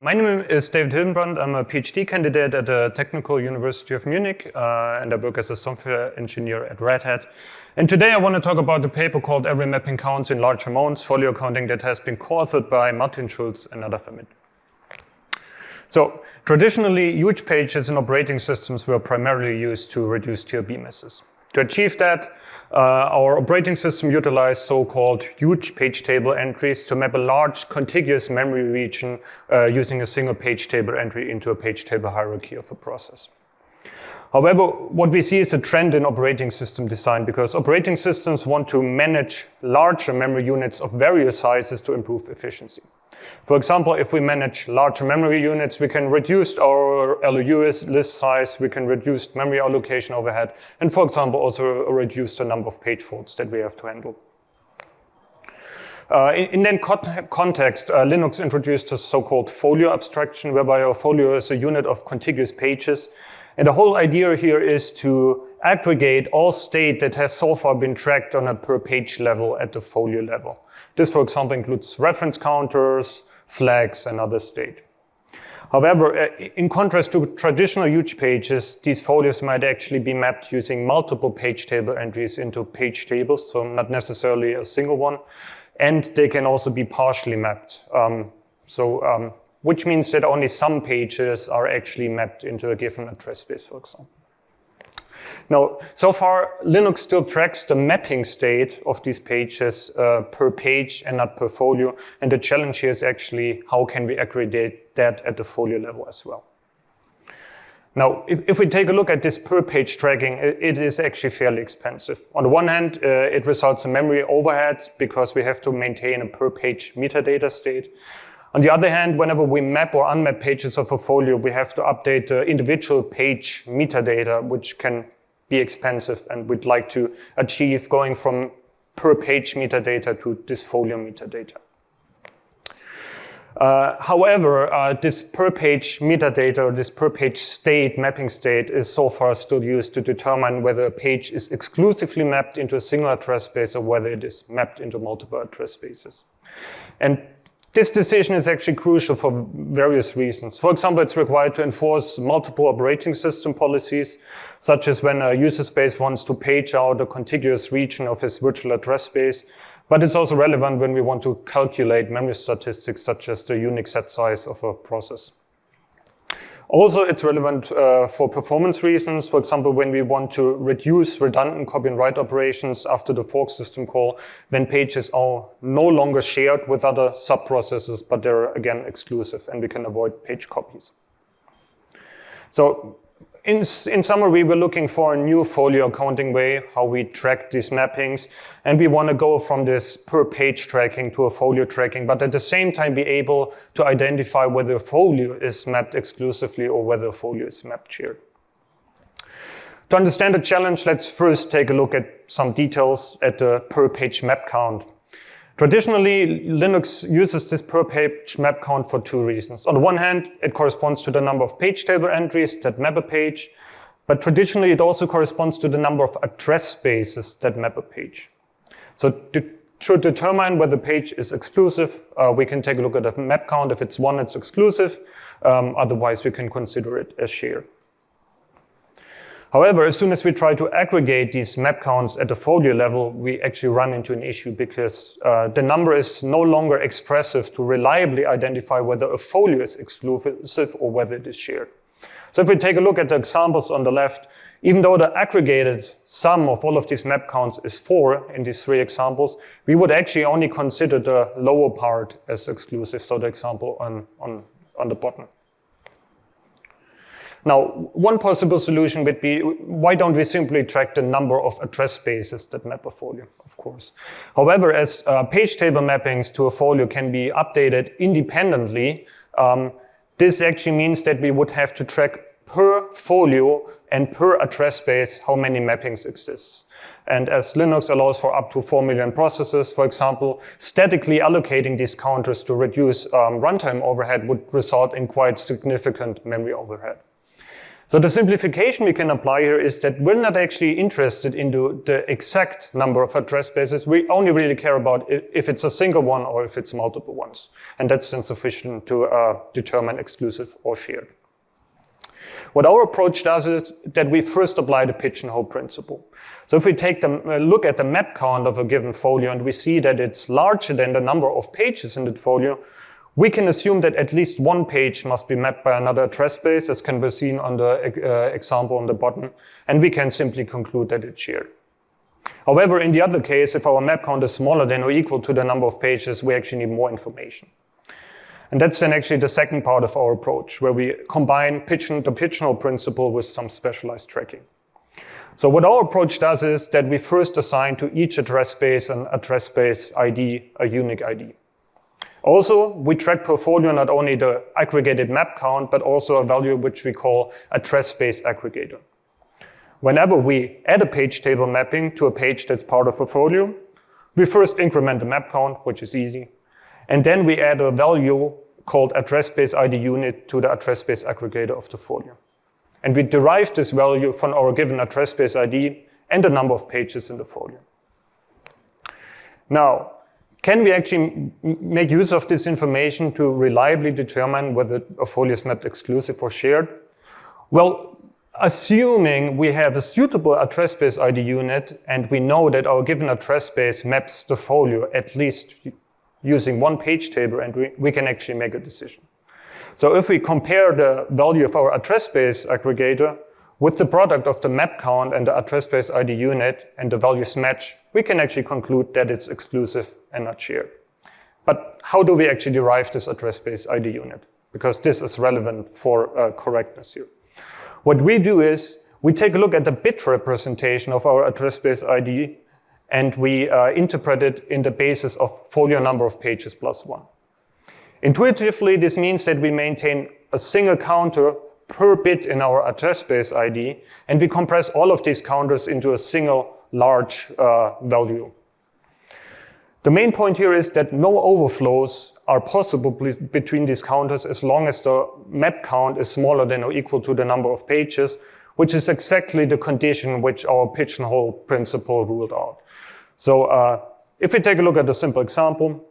My name is David Hildenbrand. I'm a PhD candidate at the Technical University of Munich, and I work as a software engineer at Red Hat. And today I want to talk about a paper called Every Mapping Counts in Large Amounts, Folio Counting, that has been co-authored by Schulz and Nadav, Amit. So traditionally, huge pages in operating systems were primarily used to reduce TLB messes. To achieve that, our operating system utilized so-called huge page table entries to map a large contiguous memory region using a single page table entry into a page table hierarchy of a process. However, what we see is a trend in operating system design because operating systems want to manage larger memory units of various sizes to improve efficiency. For example, if we manage larger memory units, we can reduce our LOU list size, we can reduce memory allocation overhead, and for example, also reduce the number of page faults that we have to handle. In that context, Linux introduced a so-called folio abstraction, whereby a folio is a unit of contiguous pages. And the whole idea here is to aggregate all state that has so far been tracked on a per page level at the folio level. This, for example, includes reference counters, flags, and other state. However, in contrast to traditional huge pages, these folios might actually be mapped using multiple page table entries into page tables, so not necessarily a single one. And they can also be partially mapped. Which means that only some pages are actually mapped into a given address space, for example. Now, so far, Linux still tracks the mapping state of these pages per page and not per folio. And the challenge here is actually how can we aggregate that at the folio level as well. Now, if we take a look at this per page tracking, it is actually fairly expensive. On the one hand, it results in memory overheads because we have to maintain a per page metadata state. On the other hand, whenever we map or unmap pages of a folio, we have to update the individual page metadata, which can be expensive, and we'd like to achieve going from per page metadata to this folio metadata. However, this per page metadata or this per page state, mapping state, is so far still used to determine whether a page is exclusively mapped into a single address space or whether it is mapped into multiple address spaces. And this decision is actually crucial for various reasons. For example, it's required to enforce multiple operating system policies, such as when a user space wants to page out a contiguous region of his virtual address space. But it's also relevant when we want to calculate memory statistics, such as the unique set size of a process. Also, it's relevant for performance reasons. For example, when we want to reduce redundant copy and write operations after the fork system call, when pages are no longer shared with other sub-processes, but they're again exclusive, and we can avoid page copies. So, in summary, we're looking for a new folio accounting way, how we track these mappings, and we want to go from this per page tracking to a folio tracking, but at the same time be able to identify whether a folio is mapped exclusively or whether a folio is mapped shared. To understand the challenge, let's first take a look at some details at the per page map count. Traditionally, Linux uses this per page map count for two reasons. On the one hand, it corresponds to the number of page table entries that map a page, but traditionally it also corresponds to the number of address spaces that map a page. So to determine whether a page is exclusive, we can take a look at the map count. If it's one, it's exclusive. Otherwise, we can consider it as shared. However, as soon as we try to aggregate these map counts at the folio level, we actually run into an issue because the number is no longer expressive to reliably identify whether a folio is exclusive or whether it is shared. So if we take a look at the examples on the left, even though the aggregated sum of all of these map counts is 4 in these three examples, we would actually only consider the lower part as exclusive, so the example on the bottom. Now, one possible solution would be, why don't we simply track the number of address spaces that map a folio, of course. However, as page table mappings to a folio can be updated independently, this actually means that we would have to track per folio and per address space how many mappings exist. And as Linux allows for up to 4 million processes, for example, statically allocating these counters to reduce runtime overhead would result in quite significant memory overhead. So the simplification we can apply here is that we're not actually interested in the exact number of address spaces. We only really care about if it's a single one or if it's multiple ones. And that's then sufficient to determine exclusive or shared. What our approach does is that we first apply the pigeonhole principle. So if we take a look at the map count of a given folio and we see that it's larger than the number of pages in that folio, we can assume that at least one page must be mapped by another address space, as can be seen on the example on the bottom, and we can simply conclude that it's shared. However, in the other case, if our map count is smaller than or equal to the number of pages, we actually need more information. And that's then actually the second part of our approach, where we combine the pigeonhole principle with some specialized tracking. So what our approach does is that we first assign to each address space an address space ID, a unique ID. Also, we track per folio not only the aggregated map count, but also a value which we call address space aggregator. Whenever we add a page table mapping to a page that's part of a folio, we first increment the map count, which is easy, and then we add a value called address space ID unit to the address space aggregator of the folio. And we derive this value from our given address space ID and the number of pages in the folio. Now, can we actually make use of this information to reliably determine whether a folio is mapped exclusive or shared? Well, assuming we have a suitable address space ID unit and we know that our given address space maps the folio at least using one page table, and we can actually make a decision. So if we compare the value of our address space aggregator with the product of the map count and the address space ID unit and the values match, we can actually conclude that it's exclusive and not shared. But how do we actually derive this address space ID unit? Because this is relevant for correctness here. What we do is we take a look at the bit representation of our address space ID and we interpret it in the basis of folio number of pages plus 1. Intuitively, this means that we maintain a single counter per bit in our address space ID, and we compress all of these counters into a single large value. The main point here is that no overflows are possible between these counters as long as the map count is smaller than or equal to the number of pages, which is exactly the condition which our pigeonhole principle ruled out. So if we take a look at a simple example,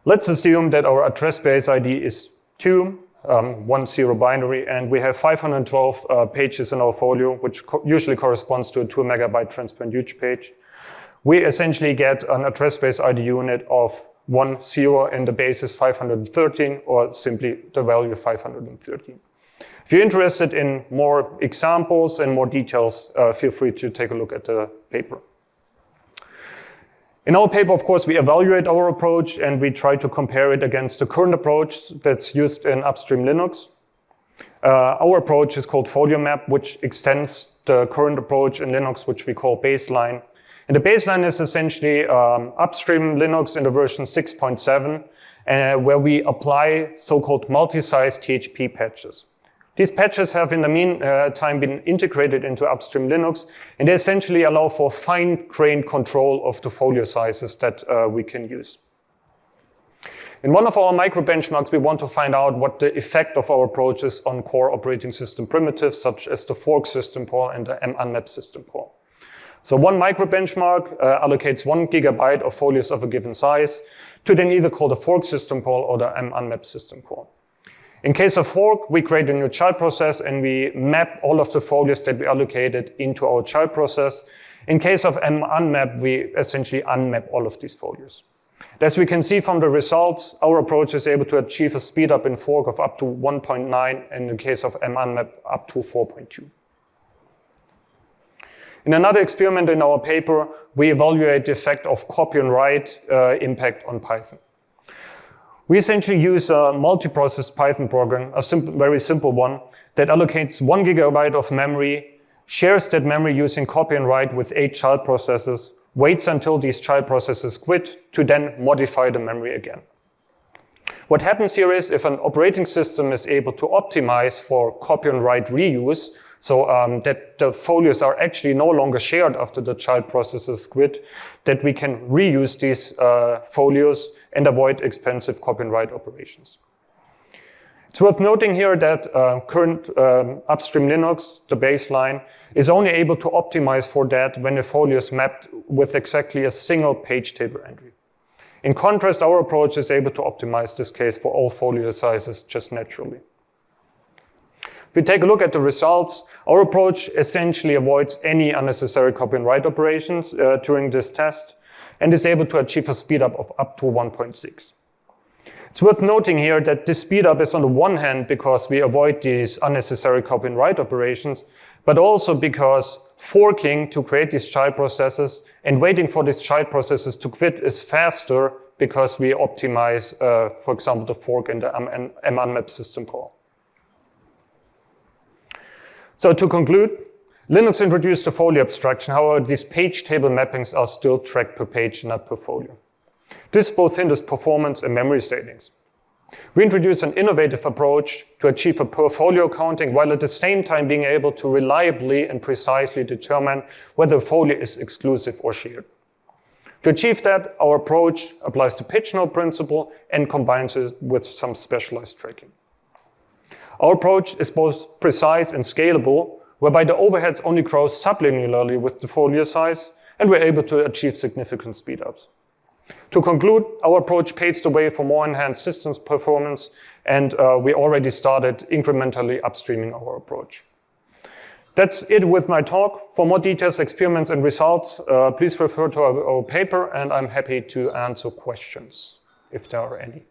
let's assume that our address space ID is 2, 1-0 binary, and we have 512 pages in our folio, which usually corresponds to a 2 megabyte transparent huge page. We essentially get an address space ID unit of 1-0 and the base is 513, or simply the value 513. If you're interested in more examples and more details, feel free to take a look at the paper. In our paper, of course, we evaluate our approach and we try to compare it against the current approach that's used in upstream Linux. Our approach is called Folio Map, which extends the current approach in Linux, which we call baseline. And the baseline is essentially upstream Linux in the version 6.7, where we apply so-called multi-size THP patches. These patches have in the meantime been integrated into upstream Linux, and they essentially allow for fine-grained control of the folio sizes that we can use. In one of our micro-benchmarks, we want to find out what the effect of our approach is on core operating system primitives, such as the fork system call and the munmap system call. So one micro-benchmark allocates 1 gigabyte of folios of a given size to then either call the fork system call or the munmap system call. In case of fork, we create a new child process and we map all of the folios that we allocated into our child process. In case of munmap, we essentially unmap all of these folios. As we can see from the results, our approach is able to achieve a speed up in fork of up to 1.9, and in case of munmap, up to 4.2. In another experiment in our paper, we evaluate the effect of copy and write impact on Python. We essentially use a multi-process Python program, a very simple one, that allocates 1 gigabyte of memory, shares that memory using copy and write with 8 child processes, waits until these child processes quit to then modify the memory again. What happens here is if an operating system is able to optimize for copy and write reuse, so that the folios are actually no longer shared after the child processes quit, that we can reuse these folios and avoid expensive copy and write operations. It's worth noting here that current upstream Linux, the baseline, is only able to optimize for that when the folio is mapped with exactly a single page table entry. In contrast, our approach is able to optimize this case for all folio sizes just naturally. If we take a look at the results, our approach essentially avoids any unnecessary copy and write operations during this test and is able to achieve a speedup of up to 1.6. It's worth noting here that this speedup is on the one hand because we avoid these unnecessary copy and write operations, but also because forking to create these child processes and waiting for these child processes to quit is faster because we optimize, for example, the fork in the munmap system call. So to conclude, Linux introduced the folio abstraction. However, these page table mappings are still tracked per page, not per folio. This both hinders performance and memory savings. We introduce an innovative approach to achieve a per folio counting while at the same time being able to reliably and precisely determine whether a folio is exclusive or shared. To achieve that, our approach applies the pitch node principle and combines it with some specialized tracking. Our approach is both precise and scalable, whereby the overheads only grow sublinearly with the folio size, and we're able to achieve significant speedups. To conclude, our approach paves the way for more enhanced systems performance, and we already started incrementally upstreaming our approach. That's it with my talk. For more details, experiments, and results, please refer to our paper, and I'm happy to answer questions if there are any.